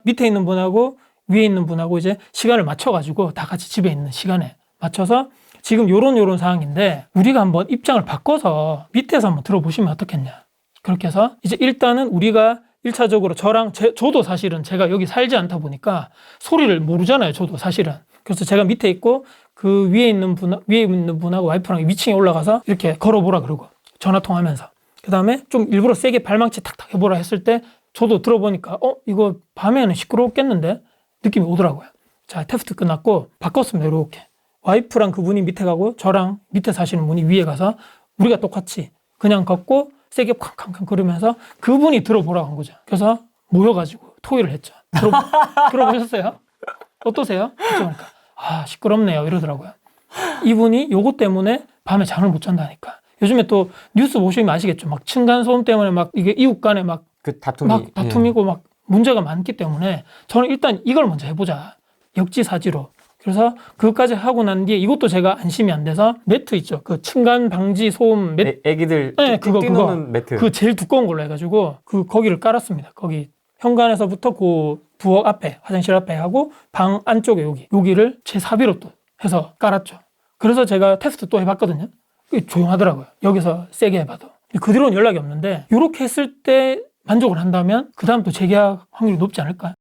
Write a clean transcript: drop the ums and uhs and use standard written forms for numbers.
밑에 있는 분하고 위에 있는 분하고 이제 시간을 맞춰가지고 다 같이 집에 있는 시간에 맞춰서 지금 요런 상황인데 우리가 한번 입장을 바꿔서 밑에서 한번 들어보시면 어떻겠냐. 그렇게 해서 이제 일단은 우리가 1차적으로 저도 사실은 제가 여기 살지 않다 보니까 소리를 모르잖아요. 저도 사실은. 그래서 제가 밑에 있고 그 위에 있는 분하고 와이프랑 위층에 올라가서 이렇게 걸어보라 그러고 전화 통화하면서 그 다음에 좀 일부러 세게 발망치 탁탁 해보라 했을 때 저도 들어보니까 이거 밤에는 시끄럽겠는데 느낌이 오더라고요. 자, 테스트 끝났고 바꿨습니다. 이렇게 와이프랑 그분이 밑에 가고 저랑 밑에 사시는 분이 위에 가서 우리가 똑같이 그냥 걷고 세게 쾅쾅쾅 거리면서 그분이 들어보라고 한 거죠. 그래서 모여가지고 토의를 했죠. 들어보셨어요? 어떠세요? 그러니까 시끄럽네요 이러더라고요. 이분이 요거 때문에 밤에 잠을 못 잔다니까. 요즘에 또 뉴스 보시면 아시겠죠. 막 층간소음 때문에 막 이게 이웃 간에 막 다툼이고 막 문제가 많기 때문에 저는 일단 이걸 먼저 해보자. 역지사지로. 그래서 그것까지 하고 난 뒤에 이것도 제가 안심이 안 돼서 매트 있죠. 그 층간 방지 소음 매트. 애기들 뛰노는 매트. 그 제일 두꺼운 걸로 해가지고 거기를 깔았습니다. 거기 현관에서부터 그 부엌 앞에 화장실 앞에 하고 방 안쪽에 여기를 제 사비로 또 해서 깔았죠. 그래서 제가 테스트 또 해봤거든요. 조용하더라고요. 여기서 세게 해봐도. 그 뒤로는 연락이 없는데 이렇게 했을 때 만족을 한다면 그 다음 또 재계약 확률이 높지 않을까?